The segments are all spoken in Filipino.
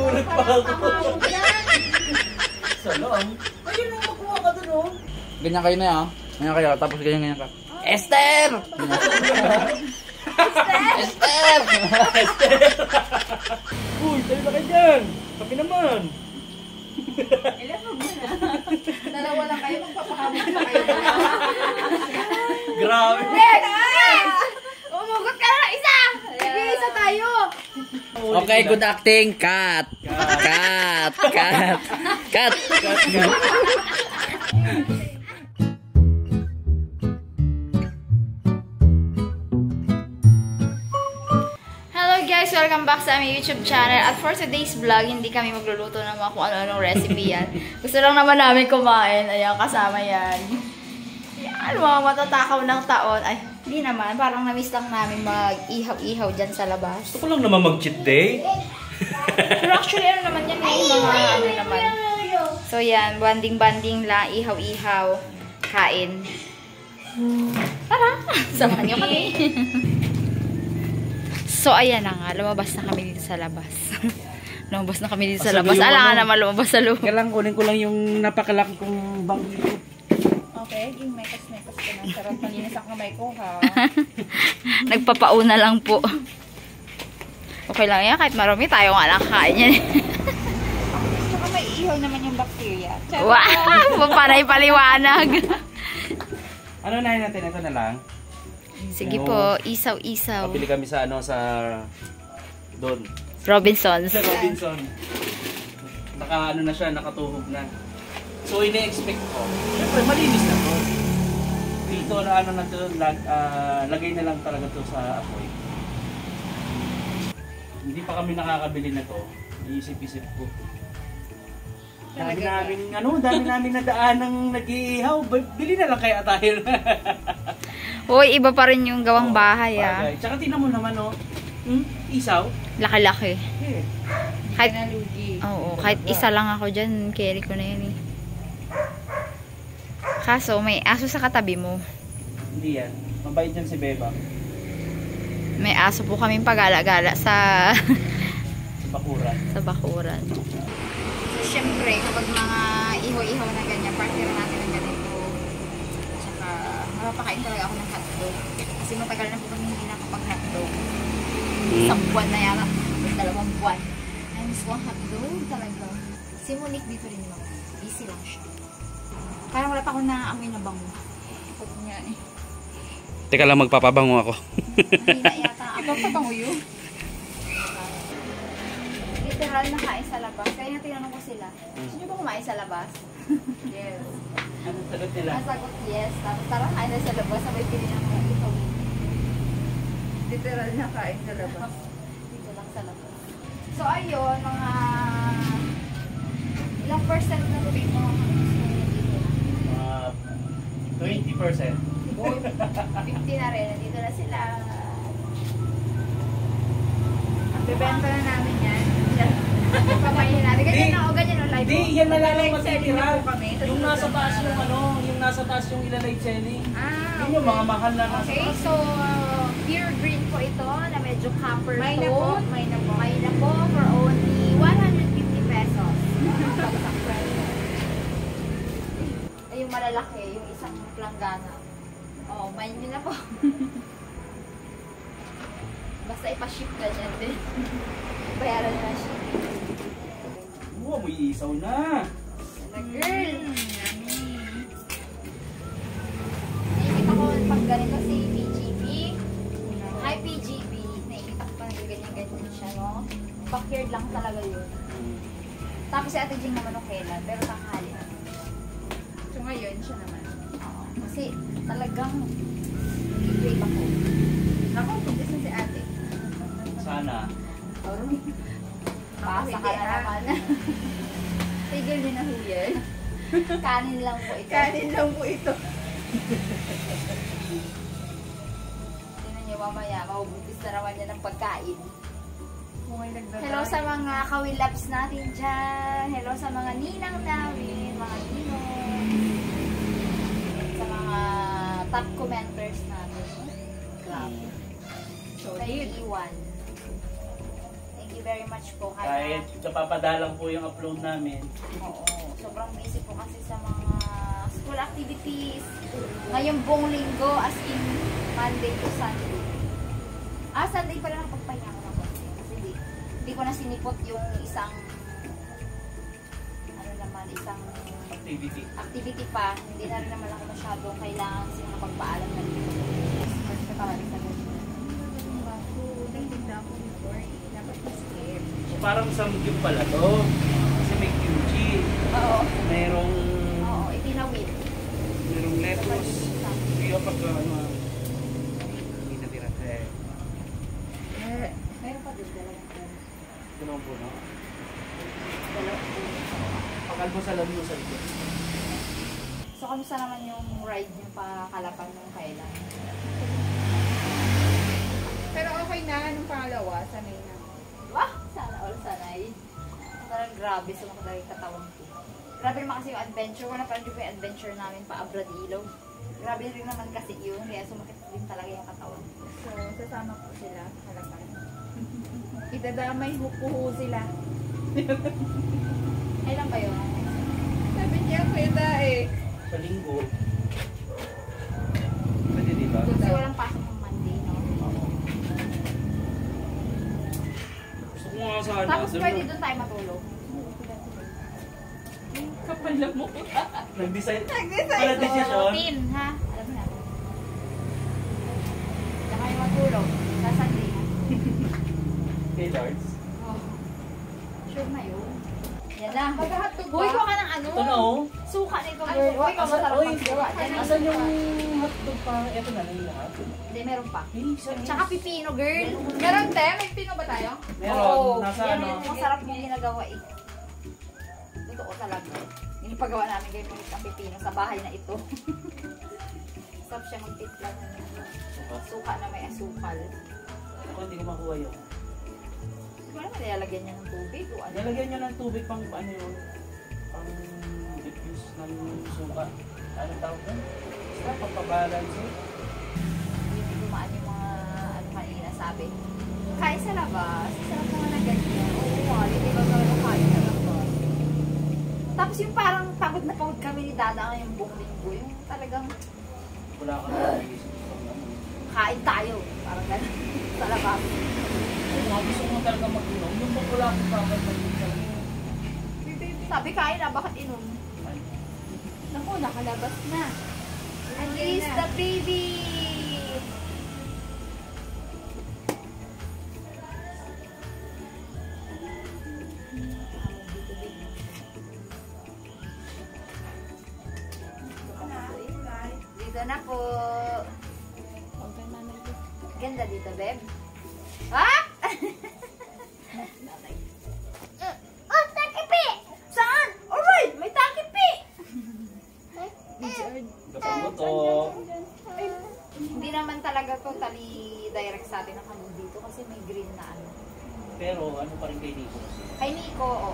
Nagulat pa ako. Salam. Ayun lang, makuha ka dun, oh. Ganyan kayo na yan, ganyan kayo, tapos ganyan ka. Esther! Esther! Uy, tayo na kayo dyan. Kapi naman. Ilan mo na. Dalawa lang kayo, magpapahamit na kayo. Grabe. Umugot ka na isa! Isa tayo! Okay, good acting. Cut! Cut! Cut! Cut! Hello guys! Welcome back sa aming YouTube channel. At for today's vlog, hindi kami magluluto ng mga kung ano-anong recipe yan. Gusto lang naman namin kumain. Ayan, kasama yan. Yan, mga matatakaw ng taon. Ay, hindi naman. Parang na-miss lang namin mag-ihaw-ihaw dyan sa labas. Gusto ko lang naman mag-cheat day. Pero actually, ano naman yan? Mga ano naman. So yan, banding-banding lang. Ihaw-ihaw. Kain. Tara! Samahan nyo kami. So, ayan na nga. Lumabas na kami dito sa labas. Lumabas na kami dito sa labas. Alangan naman lumabas sa loob. Kailangan kunin ko lang yung napakalaki kong bang dito. Okay, yung mekas-mekas ko na. Sarap malinis ang kamay ko, ha? Nagpapauna lang po. Okay lang yan. Kahit marami tayo nga lang kain yan. Saka may ihaw naman yung bacteria. Wow! Panay paliwanag. Ano na natin? Ito na lang. Sige po, isaw-isaw. Pili kami sa ano, sa doon. Robinsons. Sa Robinson. Naka ano na siya, nakatuhog na. So ini-expect ko. Siyempre malinis na to. Dito na ano na to, lagay na lang talaga to sa apoy. Hindi pa kami nakakabili na to. Iisip-isip ko. Dami namin nadaan ng nag-iihaw. Bili na lang kaya tayo. Hoy, iba pa rin yung gawang bahay, ah. Tsaka tingnan mo naman, oh. Isaw. Laki-laki. Eh. Kahit, oo, kahit isa lang ako dyan, carry ko na yan, eh. Kaso, may aso sa katabi mo. Hindi yan. Mabait yan si Beba. May aso po kaming pagala-gala sa Sa bakuran. sa bakuran. So, syempre, kapag mga iho-iho na ganyan, partner natin ng ganito. Tsaka, mapapakain talaga ako ng hotdog. Kasi matagal na po kami hindi nakapag-hotdog. Isang buwan na yan. 2 buwan. I miss one hotdog talaga. Si Monique dito rin mo. Easy lang siya. Parang wala pa akong naaamoy na bango. Ikot niya eh. Teka lang, magpapabango ako. Mahina yata. Ako pabango yun. Literal na kain sa labas. Kaya nga tinanong ko sila. Gusto niyo ba kumain sa labas? Yes. Ano sagot nila? Nasagot yes. Tapos tara kain na sa labas. Sabay pili ng mga ito. Literal na kain sa labas. Dito lang sa labas. So ayun, mga ilang percent na ito yung mga dito na? 20%. 50 na rin. Nandito na sila. Bebenta na namin yan. Pamayin natin. Ganyan na o ganyan o live. Di, yan na lang ang matitira. kami. Yung nasa taas yung ano, yung nasa taas yung ilalive selling. Ah, Yun yung mga mahal na nasa okay, taas. so pure green po ito na medyo copper May na po. May na po. May na po for only 150 pesos. Ay, yung malalaki, yung isang planggana. Oh, may nyo na po. Basta ipa-ship ka dyan din. Bayaran na shipping. Wow, may isaw na. Girl! Nakikita ko pag ganito si PGB. Hi PGB. Nakikita ko pa ganyan-ganyan siya, no? Backyard lang talaga yun. Tapos si Ate Jing naman o kailan, pero tanghali na. So ngayon, siya naman. Oo. Kasi talagang i-break ako. Ako, puntis na si ate. Sana. Basa ka na naman. Tigil din na ho yan. Kanin lang po ito. Kanin lang po ito. Tingnan niyo mamaya, mabubutis na naman yan ng pagkain. Kung may nagdadaan. Hello sa mga kawilaps natin dyan. Hello sa mga ninang namin, mga ninong. Sa mga top commenters natin. Grabe. So, Thank you, Iwan. Thank you very much po. Kahit napapadalang po yung upload namin. Oo, sobrang busy po kasi sa mga school activities. Ngayong buong linggo, as in Monday to Sunday. Sunday pala nakapagpahinga ko na kasi hindi ko na sinipot yung isang isang activity pa. Hindi na rin naman ako masyadong kailangan sinapagpaalam na dito. First ka talaga sa ganyan. Nagtinda ako before eh. Dapat ma-skip. So parang samgyup pala to. Kasi may kimchi. Oo. Merong Itinawid. merong lettuce. Kaya pag hindi natira. Meron pa din dalawang Ito naman po, no? Pag-almusal mo sa ito. So, kamusta naman yung ride niyo pa Kalapan nung kailan? Pero okay na, nung pangalawa, sanay na. Wah! Sana all sanay. Parang grabe sa mga talagang katawan ko. Grabe naman kasi yung adventure. Wala parang yung adventure namin pa Abra Ilog. Grabe rin naman kasi yun. Kaya sumakit din talaga yung katawan ko. So, sasama ko sila, Kalapan. Idadamay hukuhu sila. Kailan ba yun? Sabi niya, kuya eh. Sa linggo. Pwede diba? Kasi walang pasok ng Monday, no? Gusto ko nga sana. Tapos pwede doon tayo matulog. Kapal na mo. Nag-decide. Nag-decide. Wala decision. Routine, ha? Alam mo na. Diyan kayo matulog. Sa Sunday, ha? Hey, Lords. Oh. Sure na yun. Yan na. Maghahatog Hoy, ba? kuha ka ng ano? Ito na, oh. Suka nito, girl. Hoy, masarap Uy, magsawa. asan yung hotdog pa? Ito na lang lahat. Hindi, meron pa. Hey, sorry. Tsaka pipino, girl. Meron te? May pino ba tayo? Meron. Oo. Nasa Yan ano? yung masarap yung ginagawa eh. Totoo talaga. Ginipagawa namin kayo ng pipino sa bahay na ito. Sarap siya magtipla ng suka na may asukal. Ako hindi ko makuha yun. Siguro naman nilalagyan niya ng tubig o ano. Nalagyan nyo ng tubig pang ano yun? Pang diffuse ng suka. Anong tawag doon? Basta pagpabalance eh. Hindi dumaan yung mga ano kanina sabi. Kain sa labas. Sarap naman na ganyan. Oo, hindi ba talaga kain sa labas. Tapos yung parang pagod na pagod kami ni Dada ngayong buong linggo. Yung talagang Wala ka na naisip. kain tayo. Parang gano'n sa labas. Kung nga gusto mo talaga mag-inom, yung pag wala akong bakit mag-inom. Sabi kain na, bakit inom? Naku, nakalabas na. Release the baby! Dito na po. Ganda dito, babe. Ah! Oh, takipi! Saan? Alright, may takipi! Kapag to, Hindi naman talaga totally direct sa atin ang kanong dito kasi may green na ano. pero ano pa rin kay Nico. Kay Nico, oo.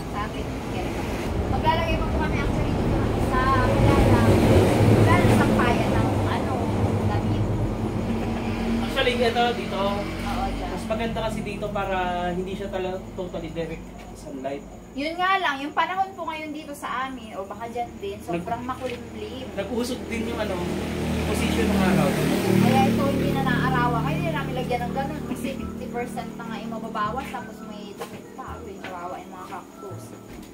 Sa akin, kaya maglalagay pa po kami actually dito ng isa. Wala na sampayan ng ano, damit. Actually, ito dito, Oo, dyan. mas maganda kasi dito para hindi siya talaga totally direct sunlight. Yun nga lang, yung panahon po ngayon dito sa amin, o baka dyan din, sobrang makulimlim. Nag-usok din yung ano, position ng araw. Kaya ito hindi na naarawa. Kaya hindi namin lagyan ng ganun kasi 50% na nga yung mababawas tapos may takip pa. So yung kawawa yung mga cactus.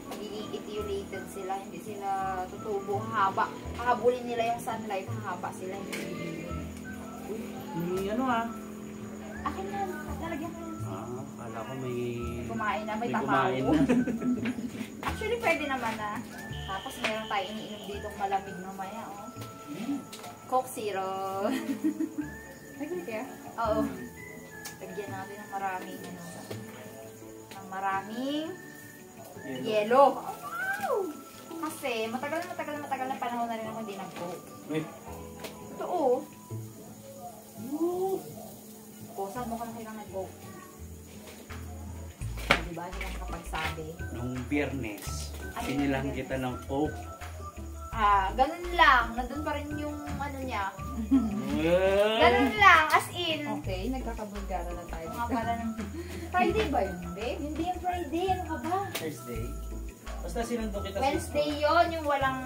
Magiging etiolated sila, hindi sila tutubo, hahaba. Hahabulin nila yung sunlight, hahaba sila, hindi bibigyan. May ano ah. Akin na, lalagyan ko yan. Kala ko may... Kumain na, may kumain tamaw. na. Actually, pwede naman na. Tapos meron tayo iniinom ditong malamig mamaya, oh. Coke Zero. Nag-wait kaya? Oo. Lagyan natin ng maraming, ano, ng maraming yelo. Oh, kasi, matagal na panahon na rin ako hindi nag-coke. Wait. Totoo. O, saan mo ka na kailangan nag-coke? Diba, hindi lang kapagsabi. Nung Biyernes, Ano sinilang yung kita ng Coke. Ganun lang. Nandun pa rin yung ano niya. Ganun lang, as in. Okay, nagkakabulgara na tayo. Mga pala ng... Friday ba yun, babe? Hindi yung Friday. Ano ka ba? Thursday. Basta sinundo kita Wednesday yun, yung walang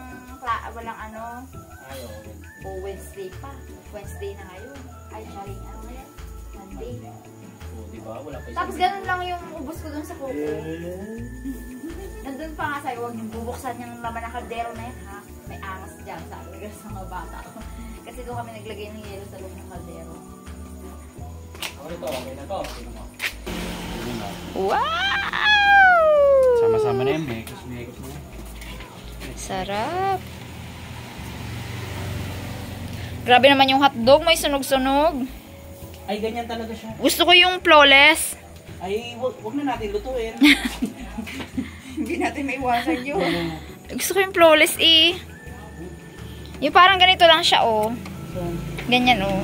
ano. Ay, okay. O Wednesday pa. Wednesday na ngayon. Ay, sorry. Ano ngayon? Monday. Oh, diba? Wala pa Tapos ganun lang yung ubos ko dun sa kuko. Nandun pa nga sa'yo, huwag niyong bubuksan yung laman ng kaldero na yan, ha? May angas dyan, sabi ko sa mga bata ko. Kasi doon kami naglagay ng yelo sa loob ng kaldero. Okay to, okay na to. Okay na to. Wow! Sama-sama na yung mekos na. Sarap. Grabe naman yung hotdog, may sunog-sunog. Ay, ganyan talaga siya. Gusto ko yung flawless. Ay, wag na natin lutuin. Hindi natin maiwasan yun. Gusto ko yung flawless eh. Yung parang ganito lang siya oh. Ganyan oh.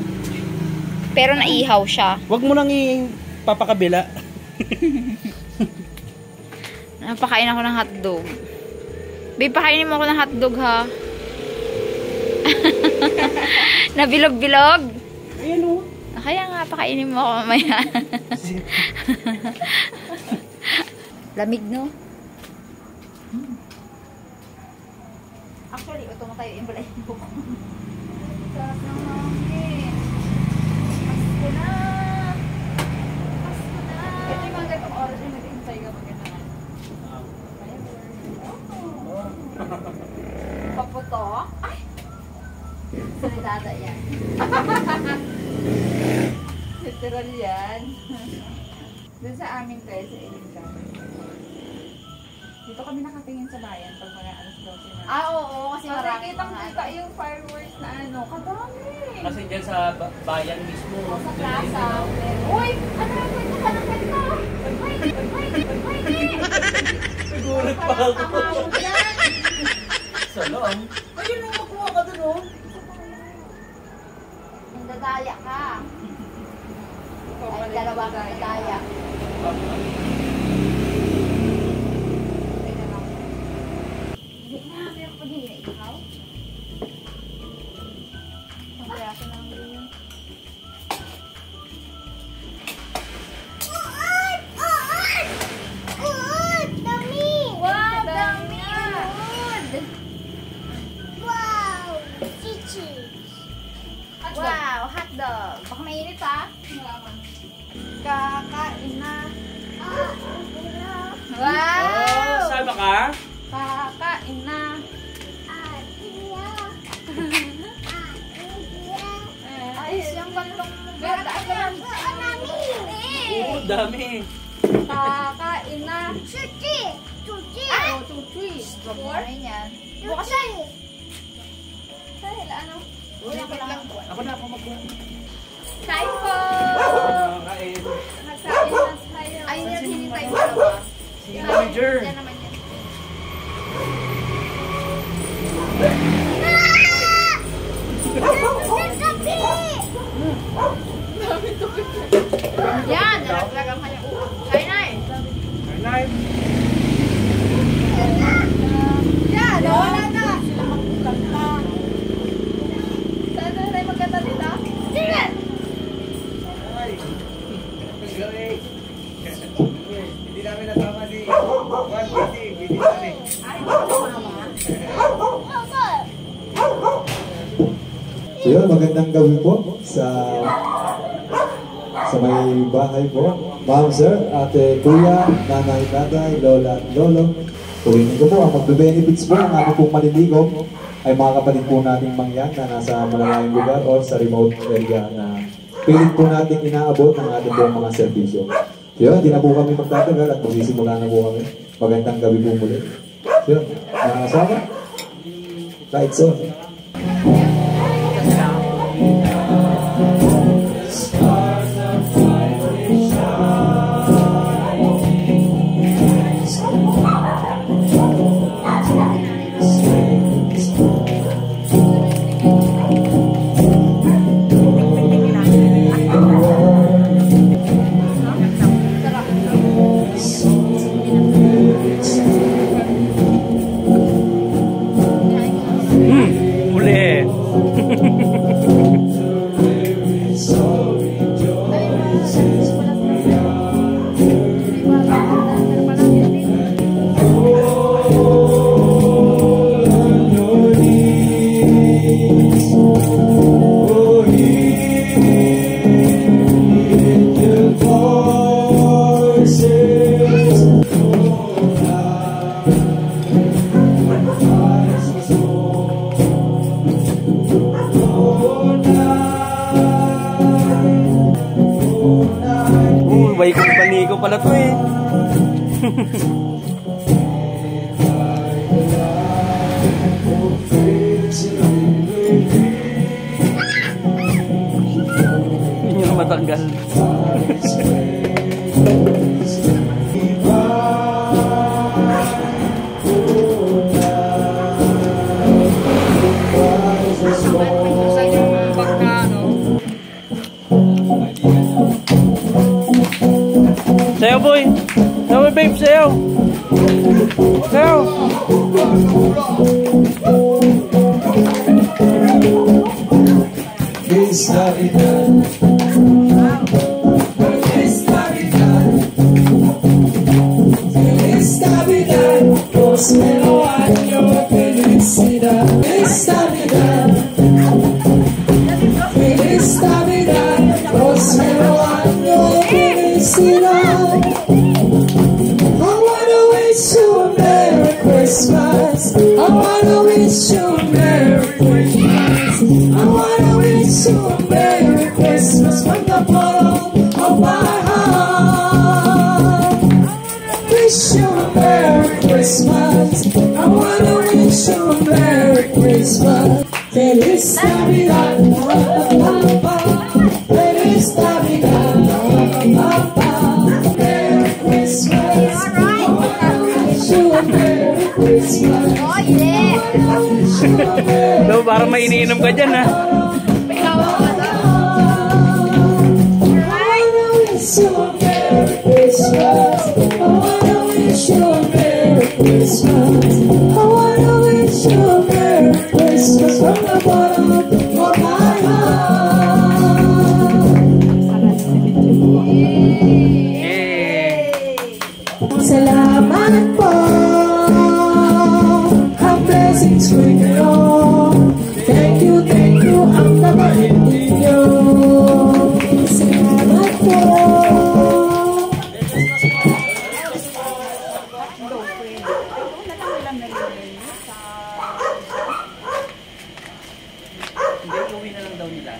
Pero naihaw siya. Wag mo nang ipapakabila. Napakain ako ng hotdog. Babe, pakainin mo ako ng hotdog ha. Nabilog-bilog. Ayan o. Kaya nga, pakainin mo ako mamaya. Lamig no? Actually, ito mo tayo imbalayin mo. Sarap ng hangin. Pasko na. Pasko na. Ito yung mga gatong oras yung nag-intay ka maganda. Paputok? Ay! Salidada yan. Literal yan. Doon sa amin tayo, sa Ilinga. Dito kami nakatingin sa bayan pag mga alas 12 na. Oo, kasi marami Kitang-kita yung fireworks na ano. Kadami! Kasi dyan sa bayan mismo. sa plaza. Uy! Ano yung kwento ka ng kwento? Siguro pa ako. Tamawag yan. Salong. Ayun mo, makuha ka dun, oh. Nandadaya ka. Ay, dalawa ka nandadaya. Hindi na, pero pag hindi na ikaw. Kaya ko lang din. Wow, dami! Wood! Wow, hotdog. Baka mainit ha? Kakain na. Oh, Wow! sama ka? Kakain na. Ayos yung kantong gata. Oo, dami. Kakain na. Ay! Oh, chuchi. Huwag mo na yan. Bukas yan. Dahil ano? Wala ka lang. Ako na ako magkuha. Kain po! Kain. Nagkain na tayo. Ay, hinintay mo dalawa. Si manager. Yan naman yan. Yan, nalaglagang kanya. Kain na eh. Kain. Yan, wala na. Saan na tayo magkanta dito? Sige! Hindi namin nasama si Juan kasi hindi namin. So yun, magandang gabi po sa may bahay po. Ma'am, sir, ate, kuya, nanay, tatay, lola, at lolo. Tuwingin ko po, ang magbe-benefits po ng aking pong maliligo ay mga kapatid po nating mangyan na nasa malalayang lugar o sa remote area na pilit po nating inaabot ng ating pong mga serbisyo. So yun, hindi na po kami magtatagal at magsisimula na po kami. Magandang gabi po muli. So yun, mga kasama, lights on. Sabay kong paniko pala to eh. Hindi nyo na matanggal. Sayaw boy! Sayaw babe! Sayaw! Sayaw! Feliz Navidad. Feliz Navidad. Feliz Navidad. Próspero año, felicidad. Feliz Navidad. Feliz Navidad. Próspero año, felicidad. I wanna wish you a Merry Christmas. I wanna wish you a Merry Christmas. I wanna wish you a Merry Christmas from the bottom of my heart. Wish you a Merry Christmas. I wanna wish you a Merry Christmas. Feliz Navidad. Feliz Navidad. Merry Christmas. I wanna wish you a Merry Christmas. Oh, yeah! No, parang may iniinom ka dyan ha. Salamat po. Ang blessings ko kayo. Thank you, ang tabahin ninyo. Salamat po. Hindi, uwi na lang daw nila.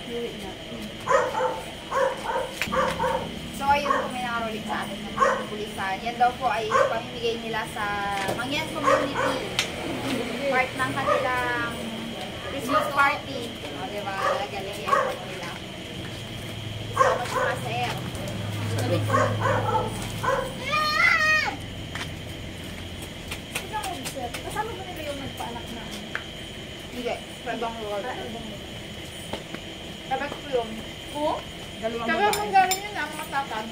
So, ayun po may nakaroling sa atin ng mga pulisan. Yan daw po ay pamimigay nila sa Mangyan Community. Part ng kanilang Christmas party. O, diba? Galing yung effort nila. So much mga sir. Sabi ko Kasama ba nila yung nagpaanak na? hindi. Sa ibang lugar. Dapat po yun. Oo? Kaya mong gawin yun mga tatag.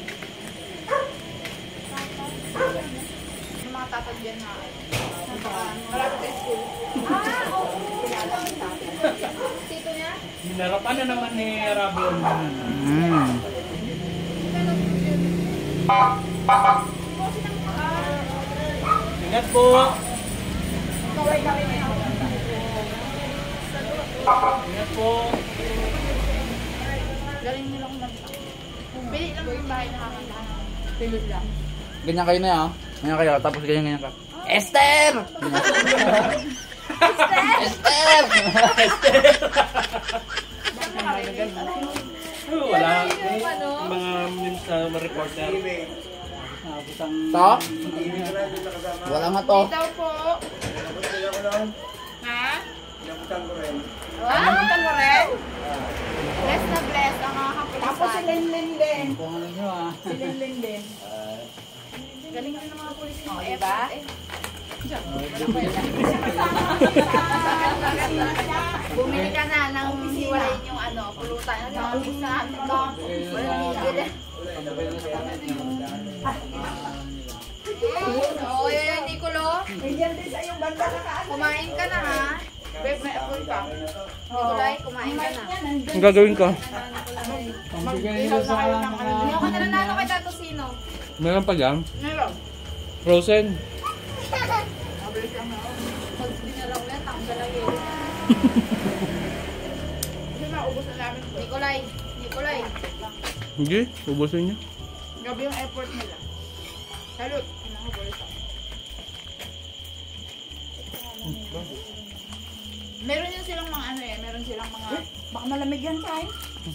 Yung mga tatag dyan na marami sa school. Oo. Tito niya? Hinarapan na naman ni Rabon. Ingat po! Ingat po! Galing nila kung magpa. Bili lang yung bahay na kakanta. Pilot lang. Ganyan kayo na yan. Ganyan kayo, tapos ganyan ka. Esther! Esther! Wala. Mga memes na reporter. To? Wala nga to. Ikaw po. Ha? Pinabutan ko rin. Ano mo rin? Bless na bless ang mga kapulisan. Tapos si Linlin din. Kung ano nyo ah. Si Linlin din. Galing rin ng mga pulis mo. Diba? Bumili ka na ng hiwalayin yung pulutan. Naubos na natin ito. Walang higil. Oo, yun, Nicolo. Nandiyan din sa iyong banda na kaan. Kumain ka na ha. Babe, may apple pa. Nicolay, kumain ka na. Ang gagawin ko? Mag-ihaw na kayo ng ano. Hindi ako nanalo kay Tato Sino. Meron pa dyan? Meron. Frozen? Mabilis lang na ako. Pag dinalaw ulit, tanggal lang yun. Kasi maubos na namin. Nicolay. Nicolay. Hindi, ubusin niya. Gabi yung effort nila. Salute. Kailangan ko ulit ako. Meron yun silang mga ano eh, meron silang mga, baka malamig yan tayo.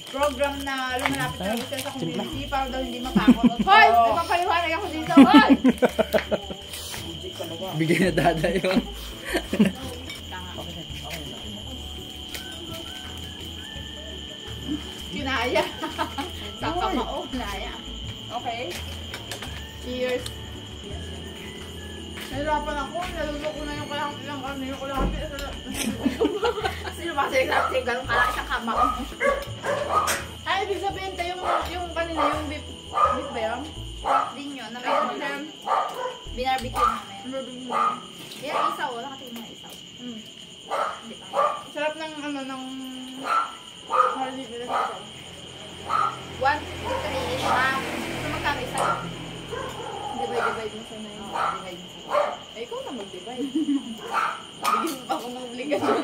Program na lumalapit talaga sila sa community para daw hindi mapakot. Hoy! Nagpapaliwanag ako dito, hoy! Bigyan na dada yun. Kinaya. Sa kamao, kinaya. Okay. Cheers. Nahirapan ako, naluloko na yung kalahati ng karne, yung kalahati sa... Sino ba kasi yung ganun kalaki sa kamao? Ay, ibig sabihin tayo yung kanina, yung beef ba yun? Din yun, na may binarbecue namin. Yan, isaw, nakatingin mo isaw. Sarap ng ano, ng... Harley nila sa isaw. 153-ish na. Ito magkano isaw? Divide mo sana yun. Divide mo sana. Eh, ikaw na mag-divide. Bigyan mo pa ako ng obligasyon.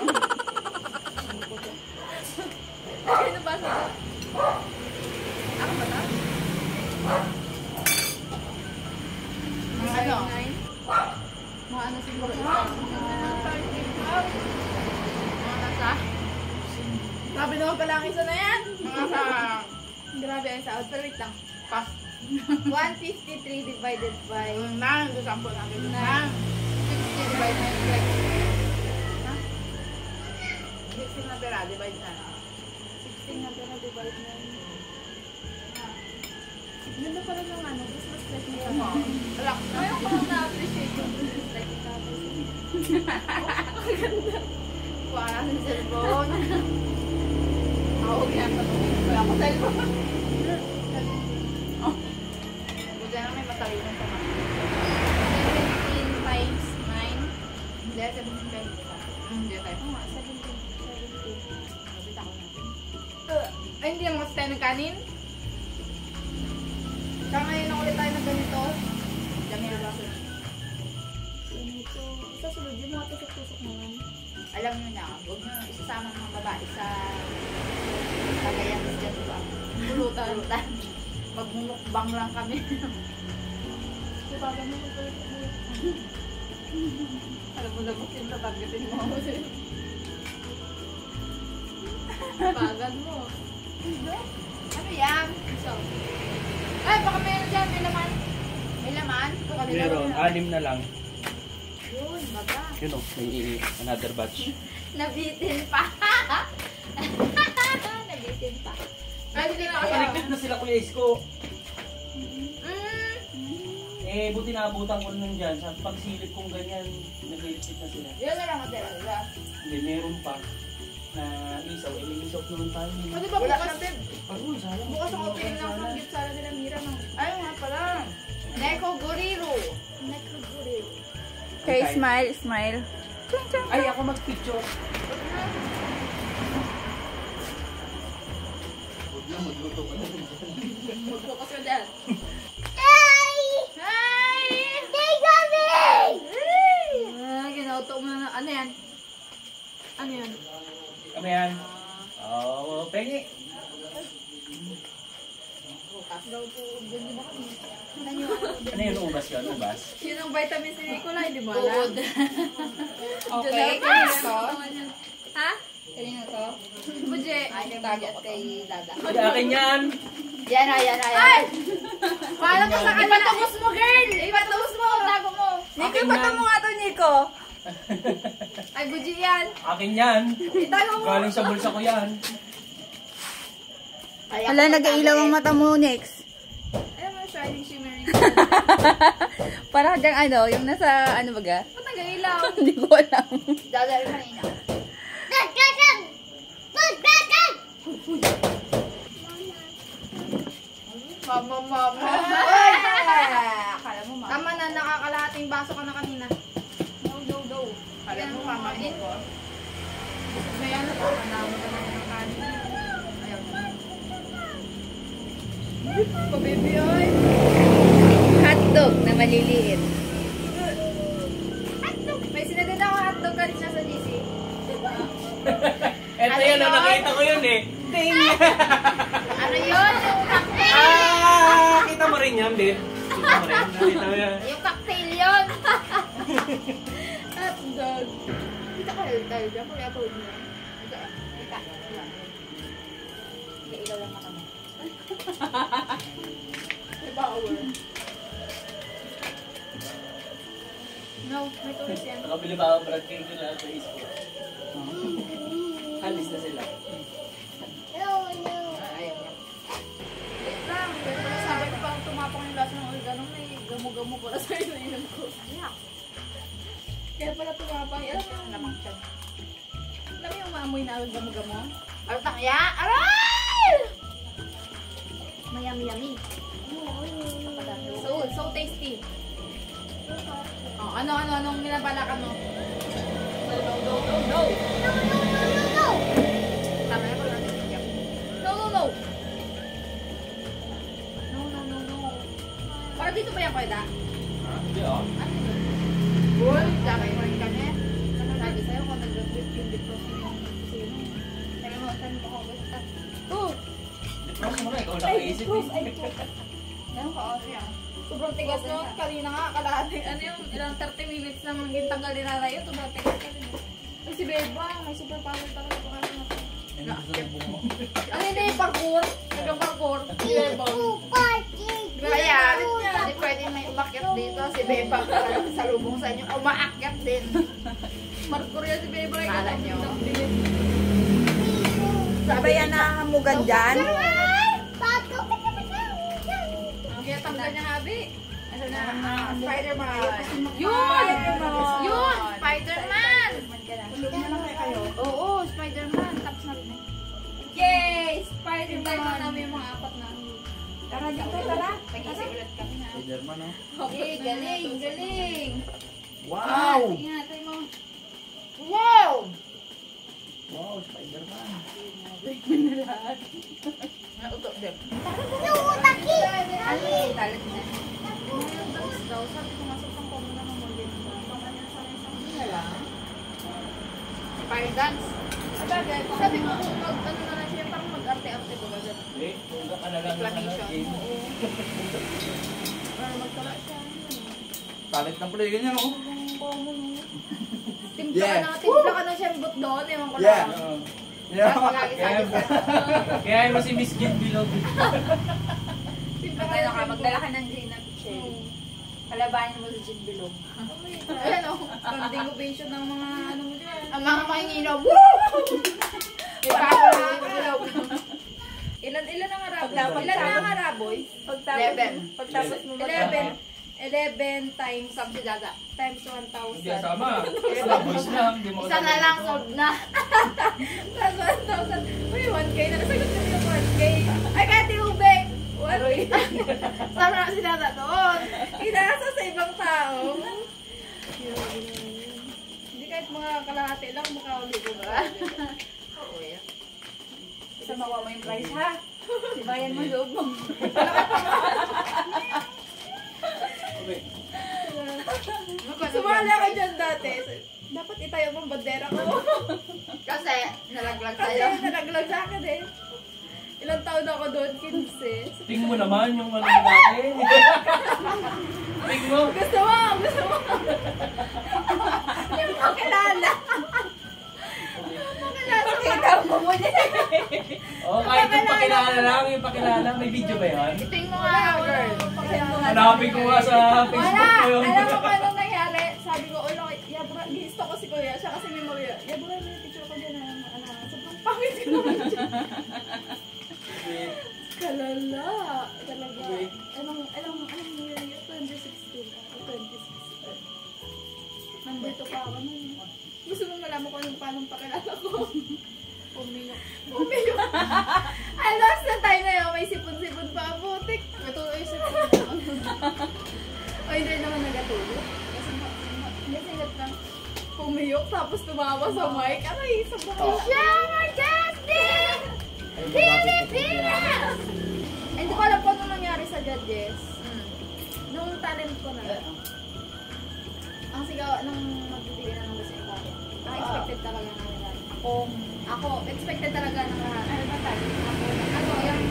Ano ba sa ito? Ako ba na? Mga ano? Mga ano siguro ito? Mga nasa? Grabe naman pala ang isa na yan! Mga sa... Grabe ang isa. Pero wait lang. Pass. 153 divided by... Nang, sample natin. Nang. 60 divided by... Ha? 16 na pera, divide na. 16 na pera, divide na. Ganda pala ng ano, Christmas light mo yan. Wala. Ngayon ko lang na-appreciate yung Christmas light mo tapos. Ganda. Kuha ka ng cellphone. Ako, kaya wala ko cellphone. Buti na may matalino pa man. 17 times 9. Hindi, 17 times 9. Hindi tayo. Oo nga, 17. Nabita ko natin. Ay, hindi naman kasi tayo nagkanin. Saka ngayon na ulit tayo ng ganito. Dami na lang. Ganito. Sa sulod, yung mga tusok-tusok naman. Alam nyo na, huwag nyo isasama mga babae sa kagayan dyan ba? Pulutan. Magmumukbang lang kami. Diba, ganun ko alam mo na bukin sa targetin mo. Bagan mo. Ano yan? So, ay, baka meron dyan. May laman. May laman? Meron, 6 na lang. Yun, baga. Yun o, may another batch. Nabitin pa. Nabitin pa. Ay, hindi na kasi. Nakaligpit na sila Kuya Isko. Eh, buti naabutan ko nun dyan. Sa pagsilip kong ganyan, nagliligpit na sila. Yun na lang ang talaga. Hindi, meron pa na isaw. Eh, may isaw naman tayo. O, di ba bukas? Sayang. Bukas ang opening ng Sanggit Sala nila Mira. Ay, nga pala. Neko Guriru. Neko Guriru. Okay, smile, smile. Ay, ako mag-picture. Huwag na, magluto ka na. Magbukas ka dyan. Hi! Hi! Hey, Gabi! Ginauto mo na. Ano yan? Ano yan? Kami yan. Oo, pengi. Bukas daw po. Ganda ba kami? Ano yun, ubas yun? Ubas? Yun ang vitamin C Nicolay, di ba? Good. Okay, kanina to? Ha? Kanina to? Buje. Ay, tago ko kay Dada. Ay, akin yan! Yan na, yan na, yan. Ay! Paano ko sa kanila? Ipatapos mo, girl! Ipatapos mo, tago mo. Nico, ipatapos mo nga to, Nico. Ay, Buje yan. Akin yan! Itago mo. Galing sa bulsa ko yan. Wala, nag-ailaw ang mata mo, next. Alam mo, shining, shimmering. Parang dyang ano, yung nasa ano baga? Ba't nag-ailaw? Hindi ko alam. Dada rin kanina. Mama. Ay! Akala mo, mama. Tama na, nakakalahating baso ka na kanina. No. Akala mo, mama mo. May ano po, manamo ka na ng kanin. Ayaw na. Pabibi, oy. Hotdog na maliliit. Hotdog. May sinagad ako hotdog kanina sa GC. Eto Ano yan, yun? nakita ko yun eh. Ding! Ano yun? Yung cocktail. Kita mo rin yan, babe. Kita mo rin. Nakita mo yan. Yung cocktail yun. Hotdog. Kita ka tayo dyan. Kung i-upload mo. Kita. Ilaw lang kami. May power. No, may tulis yan. Nakabili pa ako brand cake nila sa Facebook. Halis na sila. Ayun. Wait lang. Pero sabi ko pang tumapang yung lasa ng oregano, may gamo-gamo ko na sa ininom ko. Kaya pala tumapang. Alam mo yung lamang siya. Alam mo yung maamoy na gamo-gamo? Alutang ya! Aray! Mayami-yami. So tasty. Oh, anong minabalakan mo? No. Tama na pag natin siya. No. Para dito ba yan, Koyda? Hindi ah. Ano yun? Uy, damay mo rin kami. Sabi sa'yo kung nag-grip yung depression yung sino. Sabi mo, saan mo ako gusto? Oh! Depress mo na, ikaw nakaisip eh. Ganun ka, Audrey ah. Sobrang tigas nun. Kanina nga, kalahati. Ano yung ilang 30 minutes na mangging tanggalin na tayo. Sobrang tigas ka rin. Ay, si Beba, may superpower talaga ito kasi na. Ano hindi yung parkour? Yung parkour? Si Beba. Kaya, hindi pwede may umakyat dito. Si Beba talagang sa lubong sa inyo. Umaakyat din. Parkour yan si Beba. Kala nyo. Sabay yan na hamugan dyan. Kaya tanggal niya habi. Ano na? Spider-Man. Yun! Spider-Man! Tulog na lang kayo. Oo, Spider-Man. Tapos na rin. Yay! Spider-Man na namin yung mga apat na. Tara dito, tara. Pag-isip ulit kami na. Spider-Man oh. Okay, galing! Wow! Ingatan mo. Wow! Wow, Spider-Man. Nautok din. Ano yung talent niya? Yung dance daw, sabi ko nga sa pang common na naman din. Fire dance. Sabi ko kung ano na lang siya, parang mag-arte-arte ba ba dyan? Eh, kung ka na lang ng game. Para magtala siya. Talent ng play, ganyan oh. Timpla ka na siya bot doon, ewan ko Yeah. lang. Kaya mo si Miss Gid Bilog. Timpla ka Magdala na ka, magdala ka ng green na shell. Kalabanin mo sa gin bilog. Ayan o, standing ovation ng mga ano mo dyan. Ang mga manginginom. Woo! Ilan ang araboy? Ilan ang araboy? Pagtapos mo 11 times sabi si Dada. times Hindi 1,000. asama. Basta boys lang. Hindi mo Isa na lang, sold na. Plus 1,000. Uy, 1K na. Nasagot ko yung 1K. Ay, kaya tinubig. 1K. Sama na si Dada doon. Inasa sa ibang tao. Hindi kahit mga kalahati lang, makauli ko ba? Oo, yan. Sa mawa mo yung price ha. Sibayan mo loob mo. Sumala ka dyan dati. Dapat itayo mo ang bandera ko. Kasi, nalaglag Kasi tayo. nalaglag sa akin eh. Ilang taon ako doon? 15. Tingin mo naman yung ano dati. Tingin mo. Gusto mo! Yung makilala. Kita mo muna. Oh, kahit yung pakilala lang, yung pakilala. May video ba yan? Tingin mo nga, girl. Hanapin ko nga sa Facebook ko yung... Alam mo kung anong nangyari? Sabi ko, ulo, yabura, gisto ko si Kuya. Siya kasi memory. Yabura, may picture ko dyan na, sobrang pangit ko naman dyan. Kalala. Talaga. Anong year yun? 2016. 2016. Nandito pa ako nun. Gusto mo malaman ko anong paano pakilala ko. Pumiyok. I lost na time na yun. May sipon-sipon pa. Butik. Natuloy yung sipon. O hindi naman nagatulog. Kasi nasingat lang. Pumiyok tapos tumawa sa mic. Aray, sa buhay. Summer casting! Pilipinas! Hindi ko alam kung ano nangyari sa judges. Nung talent ko na. Ang sigaw, nung magbibigay na ng gusto yung talent. Expected talaga ng lahat. Ako, expected talaga ng lahat. Ano ba talent? Ako, yung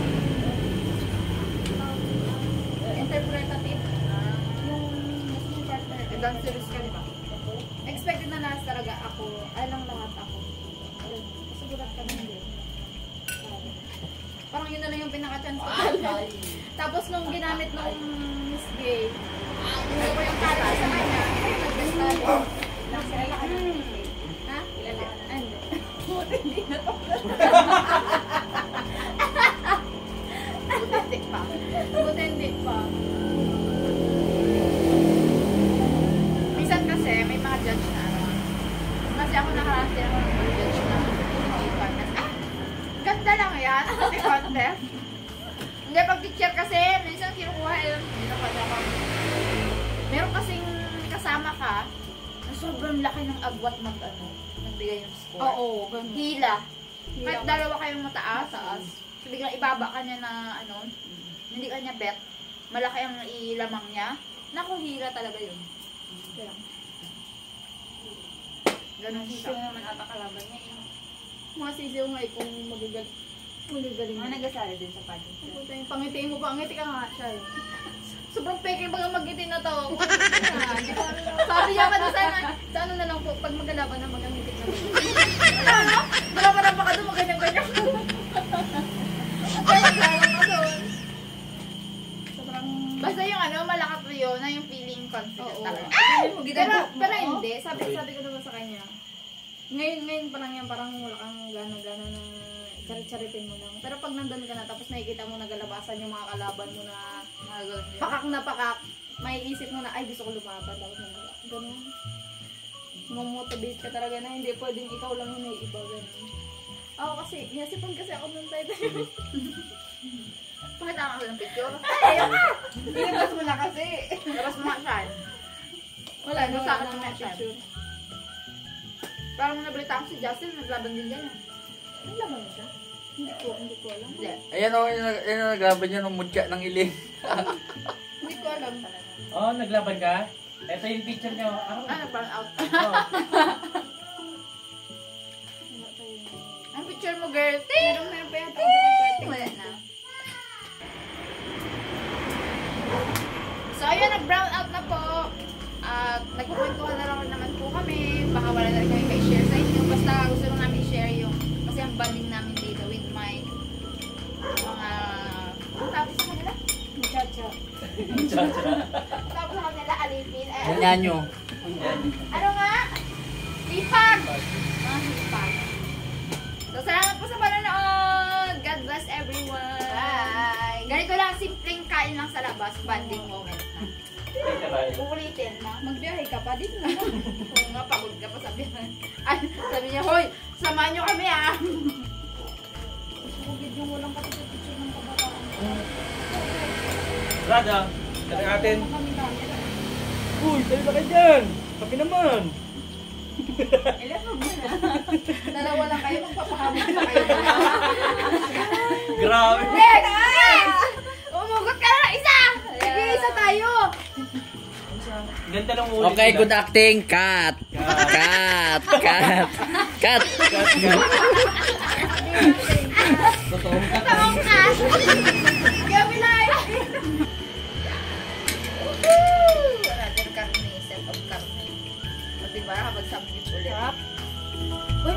interpretative. Yung partner. Dance series ka, di ba? Expected talaga ako, alang lahat ako. Ayun, kasi gulat kami din. Parang yun na lang yung pinaka-chance ko. Tapos nung ginamit nung Miss Gay, hindi ko yung character sa kanya, nag-best tayo. Ha? Ah, hindi. Hindi na to. Buti pa. Buti hindi pa. Minsan kasi may mga judge na ano. Kasi ako nakarasi ako ng mga judge na ganda lang yan. Kasi contest. Hindi, pag teacher kasi, minsan kinukuha yun. Meron kasing kasama ka na sobrang laki ng agwat nagbigay ng score. Oo, ganun. Hila. Kahit dalawa kayong mataas. So, biglang ibaba ka niya na hindi ka niya bet. Malaki ang ilamang niya. Naku, hila talaga yun. Kaya. Ganun Sisiw siya. naman ata kalaban niya. Mga sisiw nga kung magagaling. Mga nagasali din sa pageant. Puta, yung pangitiin mo pa, ngiti ka nga siya eh. Sobrang peke ba ang magiti na to? Sabi niya pa doon sa ano na lang po, pag magalaban na magangiti na. Ano? Wala pa doon, maganyan-ganyan. Kaya maglaban ka doon. Sobrang... Basta yung malakas mo yun, na yung feeling confident Oo. talaga. Pero hindi, sabi ko naman sa kanya. Ngayon pa lang yan, parang wala kang gana-gana na charit-charitin mo lang. Pero pag nandun ka na, tapos nakikita mo nagalabasan yung mga kalaban mo na pakak na pakak, may isip mo na, ay gusto ko lumaban. Tapos na ganun. Mamotivate ka talaga na hindi pwedeng ikaw lang yung naiiba. Ganun. Ako kasi, inasipon kasi ako nung tayo. Pakita ka ng picture. Pinabas mo na kasi. Tapos mga saan. Wala, Ano sa sa akin akin ang na picture. Parang nabalita ko si Justin, naglaban din dyan. Ano laban mo siya? Hindi ko alam. Hindi. Ayan o, yun o, naglaban niya ng mudka ng iling. Hindi ko alam talaga. Oh, naglaban ka? Ito yung picture niyo. Nag-burn out. Oh. Ang picture mo, girl. Meron pa yata ako Wala na. So, ayun, nag-brown out na po. At nagpupwentuhan na lang naman po kami. Baka wala na rin kami ma-share sa inyo. Basta gusto lang namin i-share yung kasi ang banding namin dito with my mga ang tawag sa kanila? Muchacha. Tawag sa kanila, alipin. Nyanyo. Ano nga? Hipag! Mga hipag. So, salamat po sa panonood. God bless everyone. Bye. Ganito lang, simpleng kain lang sa labas. Banding moment na. Uulitin na. Magbiyahe ka pa din na. Oo nga, pagod ka pa sabi niya. Ay, sabi niya, hoy, samahan niyo kami ah. Bugid yung walang pati-picture ng kabataan. Rada, kami atin. Kami kami. Uy, tayo na kayo dyan. Kami naman. Dalawa lang kayo, magpapahamit na kayo. Grabe. Next! Umugot ka na isa! Nag-iisa tayo. Ganda ng ulit. Okay, good acting. Cut. Cut. Cut. Cut. Tamang ka! Gabi live! Another karne, set of karne. O diba, kapag samgit ulit. Uy,